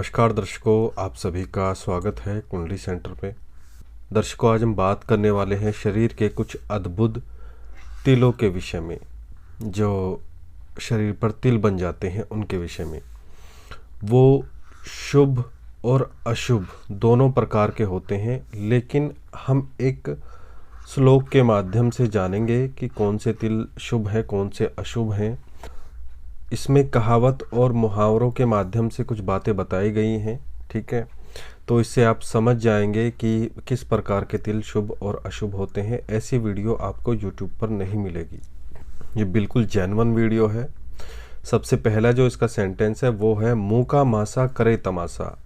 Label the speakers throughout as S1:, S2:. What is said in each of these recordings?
S1: नमस्कार दर्शकों, आप सभी का स्वागत है कुंडली सेंटर पे। दर्शकों, आज हम बात करने वाले हैं शरीर के कुछ अद्भुत तिलों के विषय में, जो शरीर पर तिल बन जाते हैं उनके विषय में। वो शुभ और अशुभ दोनों प्रकार के होते हैं, लेकिन हम एक श्लोक के माध्यम से जानेंगे कि कौन से तिल शुभ हैं, कौन से अशुभ हैं। इसमें कहावत और मुहावरों के माध्यम से कुछ बातें बताई गई हैं, ठीक है। तो इससे आप समझ जाएंगे कि किस प्रकार के तिल शुभ और अशुभ होते हैं। ऐसी वीडियो आपको YouTube पर नहीं मिलेगी, ये बिल्कुल जेन्युइन वीडियो है। सबसे पहला जो इसका सेंटेंस है वो है, मुंह का मासा करे तमाशा।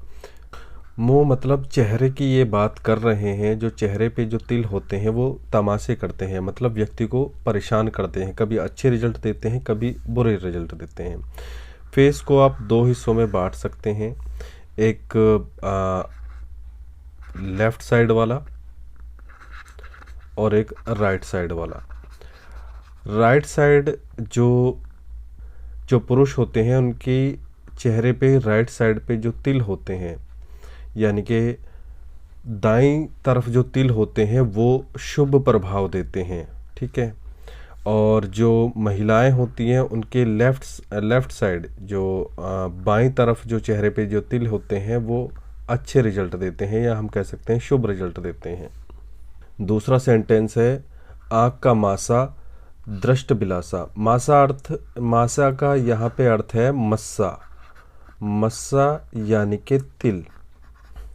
S1: मुंह मतलब चेहरे की ये बात कर रहे हैं, जो चेहरे पे जो तिल होते हैं वो तमाशे करते हैं, मतलब व्यक्ति को परेशान करते हैं। कभी अच्छे रिजल्ट देते हैं, कभी बुरे रिजल्ट देते हैं। फेस को आप दो हिस्सों में बांट सकते हैं, एक लेफ्ट साइड वाला और एक राइट साइड वाला। राइट साइड जो पुरुष होते हैं, उनकी चेहरे पे राइट साइड पे जो तिल होते हैं, यानी कि दाईं तरफ जो तिल होते हैं वो शुभ प्रभाव देते हैं, ठीक है। और जो महिलाएं होती हैं, उनके लेफ्ट साइड जो बाईं तरफ जो चेहरे पे जो तिल होते हैं वो अच्छे रिजल्ट देते हैं, या हम कह सकते हैं शुभ रिजल्ट देते हैं। दूसरा सेंटेंस है, आँख का मासा दृष्ट बिलासा। मासा का यहाँ पे अर्थ है मस्सा यानी कि तिल।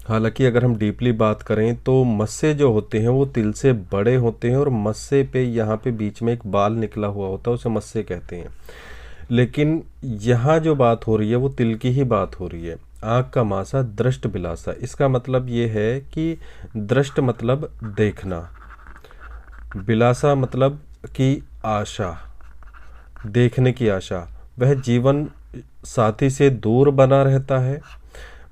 S1: हालांकि अगर हम डीपली बात करें तो मस्से जो होते हैं वो तिल से बड़े होते हैं, और मस्से पे यहाँ पे बीच में एक बाल निकला हुआ होता है, उसे मस्से कहते हैं। लेकिन यहाँ जो बात हो रही है वो तिल की ही बात हो रही है। आँख का मासा दृष्ट बिलासा, इसका मतलब ये है कि दृष्ट मतलब देखना, बिलासा मतलब कि आशा, देखने की आशा। वह जीवन साथी से दूर बना रहता है,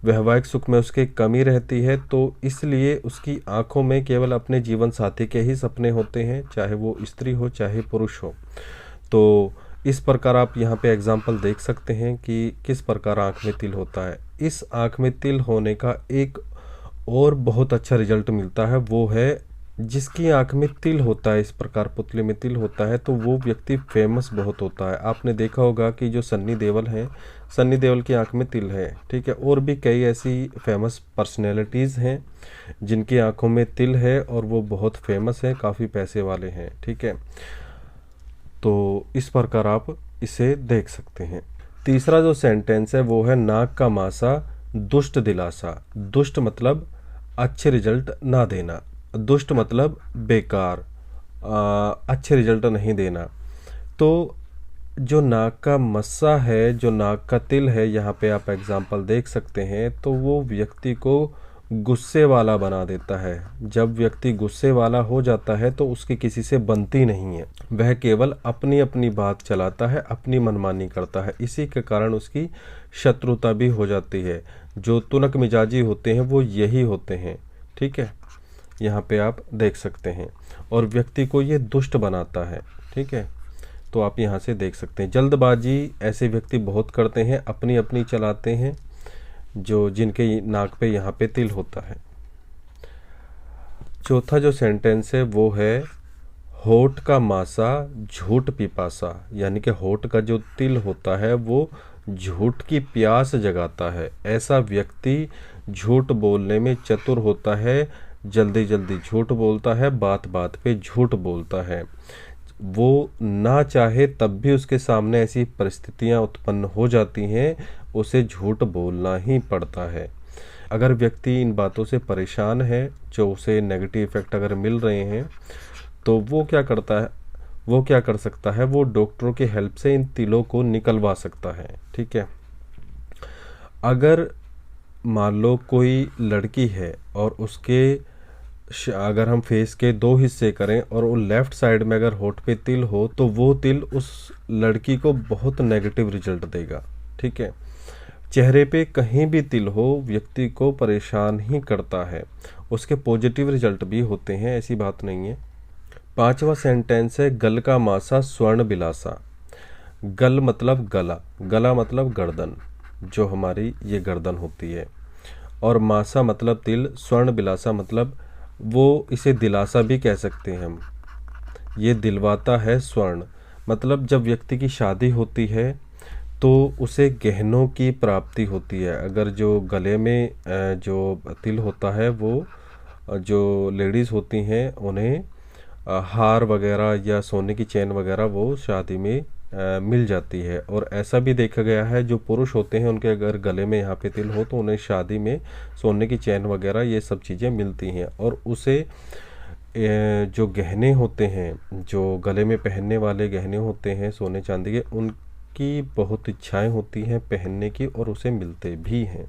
S1: वैवाहिक सुख में उसके कमी रहती है, तो इसलिए उसकी आंखों में केवल अपने जीवन साथी के ही सपने होते हैं, चाहे वो स्त्री हो चाहे पुरुष हो। तो इस प्रकार आप यहाँ पे एग्जाम्पल देख सकते हैं कि किस प्रकार आंख में तिल होता है। इस आंख में तिल होने का एक और बहुत अच्छा रिजल्ट मिलता है, वो है जिसकी आंख में तिल होता है, इस प्रकार पुतले में तिल होता है, तो वो व्यक्ति फेमस बहुत होता है। आपने देखा होगा कि जो सन्नी देओल हैं, सन्नी देओल की आंख में तिल है, ठीक है। और भी कई ऐसी फेमस पर्सनैलिटीज़ हैं जिनकी आंखों में तिल है और वो बहुत फेमस हैं, काफ़ी पैसे वाले हैं, ठीक है। तो इस प्रकार आप इसे देख सकते हैं। तीसरा जो सेंटेंस है वो है, नाक का मासा दुष्ट दिलासा। दुष्ट मतलब अच्छे रिजल्ट ना देना, दुष्ट मतलब बेकार, अच्छे रिजल्ट नहीं देना। तो जो नाक का मस्सा है, जो नाक का तिल है, यहाँ पे आप एग्जाम्पल देख सकते हैं, तो वो व्यक्ति को गुस्से वाला बना देता है। जब व्यक्ति गुस्से वाला हो जाता है तो उसकी किसी से बनती नहीं है, वह केवल अपनी अपनी बात चलाता है, अपनी मनमानी करता है। इसी के कारण उसकी शत्रुता भी हो जाती है। जो तुनक मिजाजी होते हैं वो यही होते हैं, ठीक है, यहाँ पे आप देख सकते हैं। और व्यक्ति को ये दुष्ट बनाता है, ठीक है। तो आप यहाँ से देख सकते हैं, जल्दबाजी ऐसे व्यक्ति बहुत करते हैं, अपनी अपनी चलाते हैं, जो जिनके नाक पे यहाँ पे तिल होता है। चौथा जो सेंटेंस है वो है, होठ का मासा झूठ पिपासा। यानी कि होठ का जो तिल होता है वो झूठ की प्यास जगाता है। ऐसा व्यक्ति झूठ बोलने में चतुर होता है, जल्दी जल्दी झूठ बोलता है, बात बात पे झूठ बोलता है। वो ना चाहे तब भी उसके सामने ऐसी परिस्थितियां उत्पन्न हो जाती हैं, उसे झूठ बोलना ही पड़ता है। अगर व्यक्ति इन बातों से परेशान है, जो उसे नेगेटिव इफेक्ट अगर मिल रहे हैं, तो वो क्या करता है, वो क्या कर सकता है, वो डॉक्टरों की हेल्प से इन तिलों को निकलवा सकता है, ठीक है। अगर मान लो कोई लड़की है और उसके अगर हम फेस के दो हिस्से करें और वो लेफ्ट साइड में अगर होठ पे तिल हो, तो वो तिल उस लड़की को बहुत नेगेटिव रिजल्ट देगा, ठीक है। चेहरे पे कहीं भी तिल हो, व्यक्ति को परेशान ही करता है। उसके पॉजिटिव रिजल्ट भी होते हैं, ऐसी बात नहीं है। पांचवा सेंटेंस है, गल का मासा स्वर्ण बिलासा। गल मतलब गला, गला मतलब गर्दन। जो हमारी ये गर्दन होती है। और मासा मतलब तिल, स्वर्ण बिलासा मतलब वो इसे दिलासा भी कह सकते हैं हम, ये दिलवाता है स्वर्ण। मतलब जब व्यक्ति की शादी होती है तो उसे गहनों की प्राप्ति होती है। अगर जो गले में जो तिल होता है वो जो लेडीज़ होती हैं उन्हें हार वगैरह या सोने की चेन वगैरह वो शादी में मिल जाती है। और ऐसा भी देखा गया है जो पुरुष होते हैं उनके अगर गले में यहाँ पे तिल हो तो उन्हें शादी में सोने की चेन वगैरह ये सब चीज़ें मिलती हैं। और उसे जो गहने होते हैं, जो गले में पहनने वाले गहने होते हैं सोने चांदी के, उनकी बहुत इच्छाएं होती हैं पहनने की और उसे मिलते भी हैं।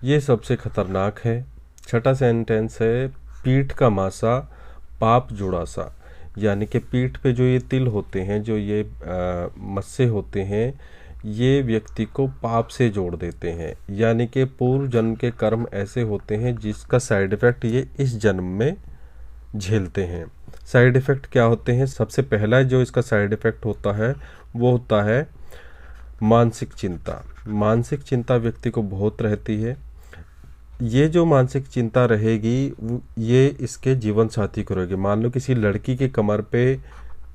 S1: ये सबसे खतरनाक है। छठा सेंटेंस है पीठ का मासा पाप जुड़ासा, यानी कि पीठ पे जो ये तिल होते हैं, जो ये मस्से होते हैं, ये व्यक्ति को पाप से जोड़ देते हैं। यानी कि पूर्व जन्म के कर्म ऐसे होते हैं जिसका साइड इफ़ेक्ट ये इस जन्म में झेलते हैं। साइड इफ़ेक्ट क्या होते हैं? सबसे पहला जो इसका साइड इफ़ेक्ट होता है वो होता है मानसिक चिंता। मानसिक चिंता व्यक्ति को बहुत रहती है। ये जो मानसिक चिंता रहेगी ये इसके जीवन साथी को रहेगी। मान लो किसी लड़की के कमर पे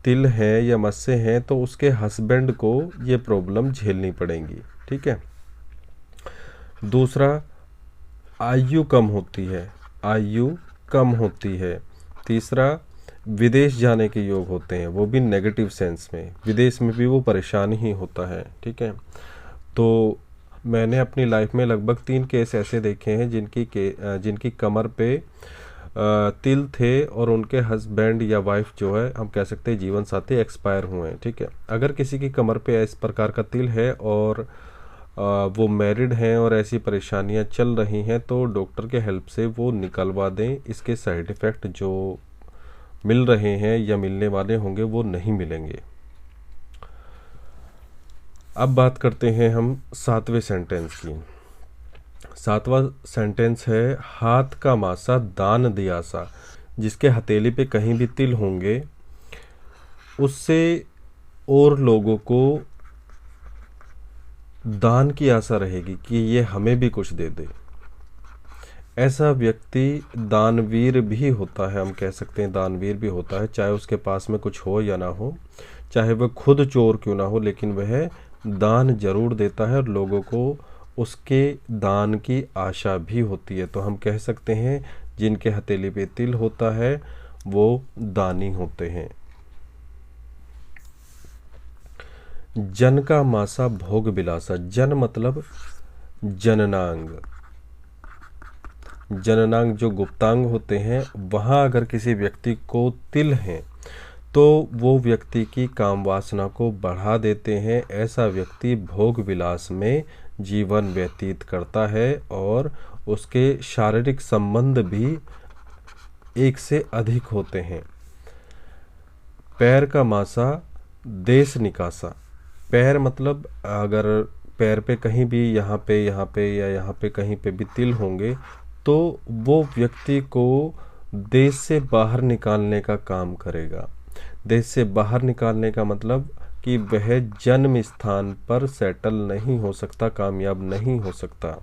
S1: तिल हैं या मस्से हैं तो उसके हस्बैंड को ये प्रॉब्लम झेलनी पड़ेगी। ठीक है। दूसरा, आयु कम होती है, आयु कम होती है। तीसरा, विदेश जाने के योग होते हैं, वो भी नेगेटिव सेंस में, विदेश में भी वो परेशान ही होता है। ठीक है। तो मैंने अपनी लाइफ में लगभग 3 केस ऐसे देखे हैं जिनकी कमर पे तिल थे और उनके हस्बैंड या वाइफ जो है, हम कह सकते हैं जीवन साथी, एक्सपायर हुए हैं। ठीक है। अगर किसी की कमर पे इस प्रकार का तिल है और वो मैरिड हैं और ऐसी परेशानियां चल रही हैं तो डॉक्टर के हेल्प से वो निकलवा दें। इसके साइड इफ़ेक्ट जो मिल रहे हैं या मिलने वाले होंगे वो नहीं मिलेंगे। अब बात करते हैं हम 7वें सेंटेंस की। 7वां सेंटेंस है हाथ का मासा दान दियासा। जिसके हथेली पे कहीं भी तिल होंगे उससे और लोगों को दान की आशा रहेगी कि ये हमें भी कुछ दे दे। ऐसा व्यक्ति दानवीर भी होता है, हम कह सकते हैं दानवीर भी होता है, चाहे उसके पास में कुछ हो या ना हो, चाहे वह खुद चोर क्यों ना हो, लेकिन वह दान जरूर देता है और लोगों को उसके दान की आशा भी होती है। तो हम कह सकते हैं जिनके हथेली पे तिल होता है वो दानी होते हैं। जन का मासा भोग बिलासा। जन मतलब जननांग। जननांग जो गुप्तांग होते हैं, वहाँ अगर किसी व्यक्ति को तिल हैं तो वो व्यक्ति की काम वासना को बढ़ा देते हैं। ऐसा व्यक्ति भोग विलास में जीवन व्यतीत करता है और उसके शारीरिक संबंध भी एक से अधिक होते हैं। पैर का मासा देश निकासा। पैर मतलब अगर पैर पे कहीं भी यहाँ पे या यहाँ पे कहीं पे भी तिल होंगे तो वो व्यक्ति को देश से बाहर निकालने का काम करेगा। देश से बाहर निकालने का मतलब कि वह जन्म स्थान पर सेटल नहीं हो सकता, कामयाब नहीं हो सकता।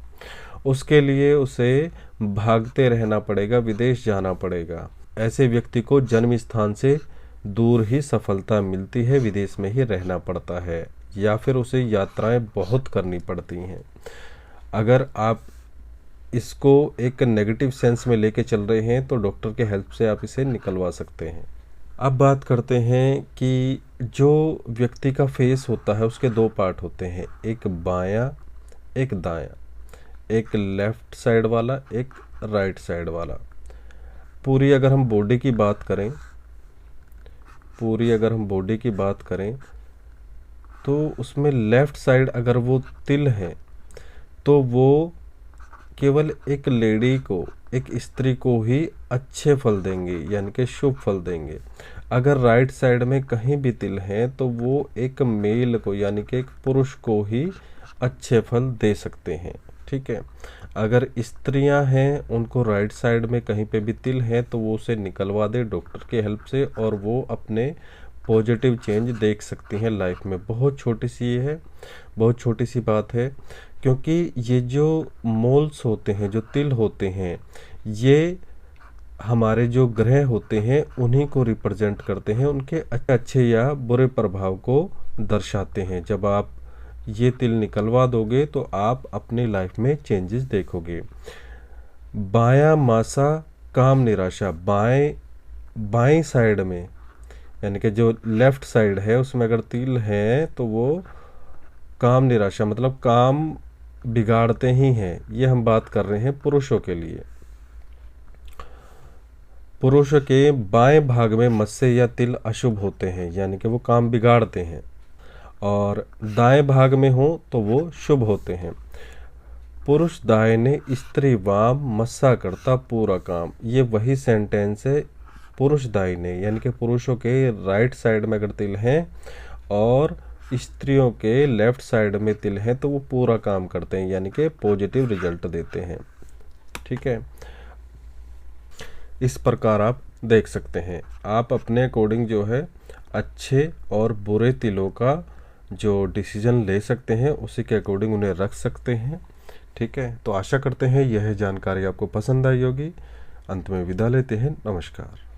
S1: उसके लिए उसे भागते रहना पड़ेगा, विदेश जाना पड़ेगा। ऐसे व्यक्ति को जन्म स्थान से दूर ही सफलता मिलती है, विदेश में ही रहना पड़ता है या फिर उसे यात्राएं बहुत करनी पड़ती हैं। अगर आप इसको एक नेगेटिव सेंस में लेके चल रहे हैं तो डॉक्टर के हेल्प से आप इसे निकलवा सकते हैं। अब बात करते हैं कि जो व्यक्ति का फेस होता है उसके 2 पार्ट होते हैं, एक बायां एक दायां, एक लेफ्ट साइड वाला एक राइट साइड वाला। पूरी अगर हम बॉडी की बात करें तो उसमें लेफ्ट साइड अगर वो तिल है तो वो केवल एक लेडी को, एक स्त्री को ही अच्छे फल देंगे, यानी कि शुभ फल देंगे। अगर राइट साइड में कहीं भी तिल हैं तो वो एक मेल को, यानी कि एक पुरुष को ही अच्छे फल दे सकते हैं। ठीक है। अगर स्त्रियां हैं उनको राइट साइड में कहीं पे भी तिल हैं तो वो उसे निकलवा दे डॉक्टर के हेल्प से और वो अपने पॉजिटिव चेंज देख सकती हैं लाइफ में। बहुत छोटी सी ये है, बहुत छोटी सी बात है, क्योंकि ये जो मोल्स होते हैं, जो तिल होते हैं, ये हमारे जो ग्रह होते हैं उन्हीं को रिप्रेजेंट करते हैं, उनके अच्छे या बुरे प्रभाव को दर्शाते हैं। जब आप ये तिल निकलवा दोगे तो आप अपनी लाइफ में चेंजेस देखोगे। बायां मासा काम निराशा, बाएं साइड में, यानी कि जो लेफ्ट साइड है उसमें अगर तिल है तो वो काम निराशा मतलब काम बिगाड़ते ही हैं। ये हम बात कर रहे हैं पुरुषों के लिए। पुरुष के बाएं भाग में मत्स्य या तिल अशुभ होते हैं, यानी कि वो काम बिगाड़ते हैं, और दाएं भाग में हो तो वो शुभ होते हैं। पुरुष दाहिने स्त्री वाम मस्सा करता पूरा काम, ये वही सेंटेंस है। पुरुष दाहिने यानी कि पुरुषों के राइट साइड में अगर तिल हैं और स्त्रियों के लेफ्ट साइड में तिल हैं तो वो पूरा काम करते हैं, यानी कि पॉजिटिव रिजल्ट देते हैं। ठीक है, इस प्रकार आप देख सकते हैं। आप अपने अकॉर्डिंग जो है अच्छे और बुरे तिलों का जो डिसीजन ले सकते हैं, उसी के अकॉर्डिंग उन्हें रख सकते हैं। ठीक है, तो आशा करते हैं यह जानकारी आपको पसंद आई होगी। अंत में विदा लेते हैं, नमस्कार।